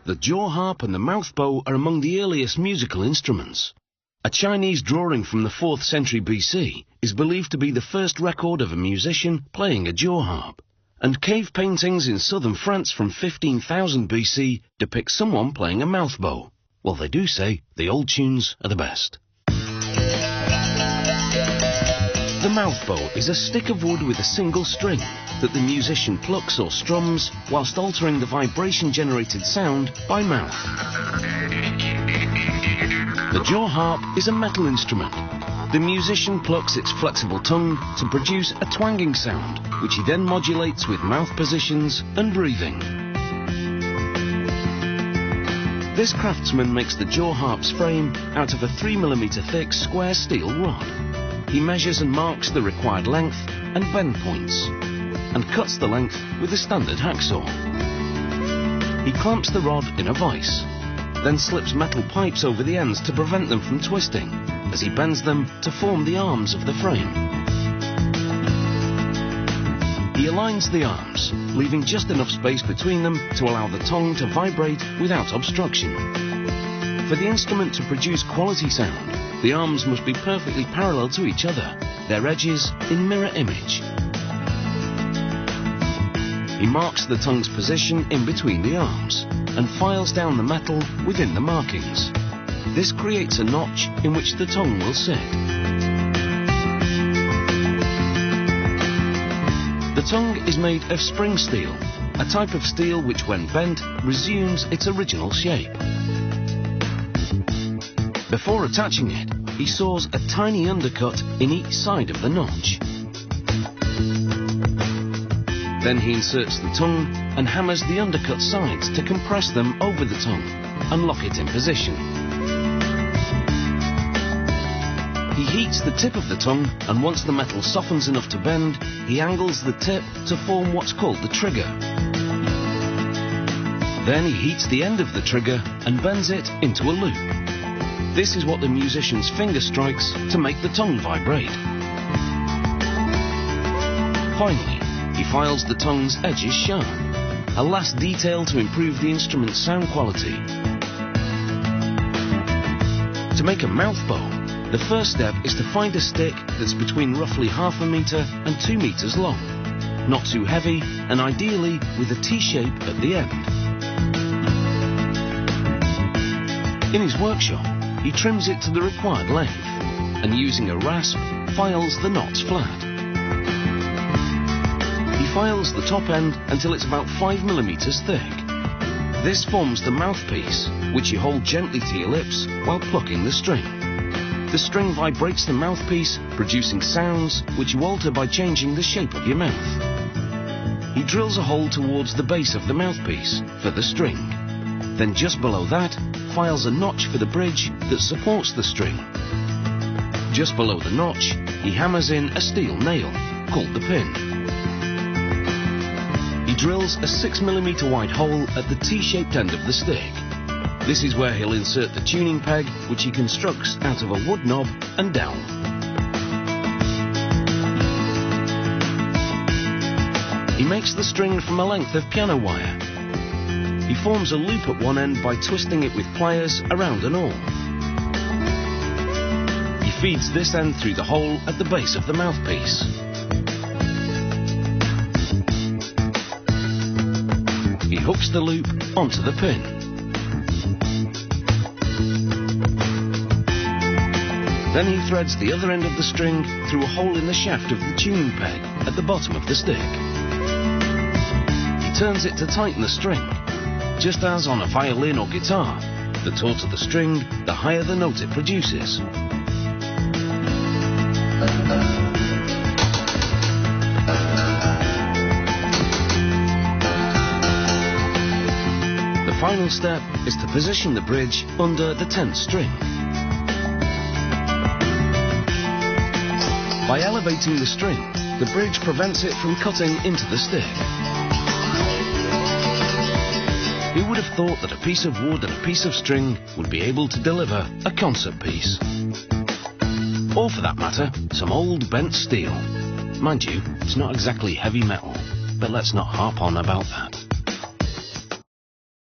The jaw harp and the mouth bow are among the earliest musical instruments. A Chinese drawing from the 4th century BC is believed to be the first record of a musician playing a jaw harp, and cave paintings in southern France from 15,000 BC depict someone playing a mouth bow. Well, they do say the old tunes are the best. The mouth bow is a stick of wood with a single string that the musician plucks or strums whilst altering the vibration-generated sound by mouth. The jaw harp is a metal instrument. The musician plucks its flexible tongue to produce a twanging sound, which he then modulates with mouth positions and breathing. This craftsman makes the jaw harp's frame out of a 3mm thick square steel rod. He measures and marks the required length and bend points, and cuts the length with a standard hacksaw. He clamps the rod in a vise, then slips metal pipes over the ends to prevent them from twisting, as he bends them to form the arms of the frame. He aligns the arms, leaving just enough space between them to allow the tongue to vibrate without obstruction. For the instrument to produce quality sound, the arms must be perfectly parallel to each other, their edges in mirror image. He marks the tongue's position in between the arms and files down the metal within the markings. This creates a notch in which the tongue will sit. The tongue is made of spring steel, a type of steel which, when bent, resumes its original shape. Before attaching it, he saws a tiny undercut in each side of the notch. Then he inserts the tongue and hammers the undercut sides to compress them over the tongue and lock it in position. He heats the tip of the tongue, and once the metal softens enough to bend, he angles the tip to form what's called the trigger. Then he heats the end of the trigger and bends it into a loop. This is what the musician's finger strikes to make the tongue vibrate. Finally, he files the tongue's edges sharp, a last detail to improve the instrument's sound quality. To make a mouth bow, the first step is to find a stick that's between roughly 1/2 metre and 2 metres long, not too heavy, and ideally with a T-shape at the end. In his workshop, he trims it to the required length, and using a rasp, files the knots flat. He files the top end until it's about 5mm thick. This forms the mouthpiece, which you hold gently to your lips while plucking the string. The string vibrates the mouthpiece, producing sounds which you alter by changing the shape of your mouth. He drills a hole towards the base of the mouthpiece for the string. Then just below that, files a notch for the bridge that supports the string. Just below the notch, he hammers in a steel nail, called the pin. He drills a 6mm wide hole at the T-shaped end of the stick. This is where he'll insert the tuning peg, which he constructs out of a wood knob and dowel. He makes the string from a length of piano wire. He forms a loop at one end by twisting it with pliers around an awl. He feeds this end through the hole at the base of the mouthpiece. He hooks the loop onto the pin. Then he threads the other end of the string through a hole in the shaft of the tuning peg at the bottom of the stick. He turns it to tighten the string. Just as on a violin or guitar, the tauter the string, the higher the note it produces. The final step is to position the bridge under the 10th string. By elevating the string, the bridge prevents it from cutting into the stick. Who would have thought that a piece of wood and a piece of string would be able to deliver a concert piece? Or for that matter, some old bent steel. Mind you, it's not exactly heavy metal, but let's not harp on about that.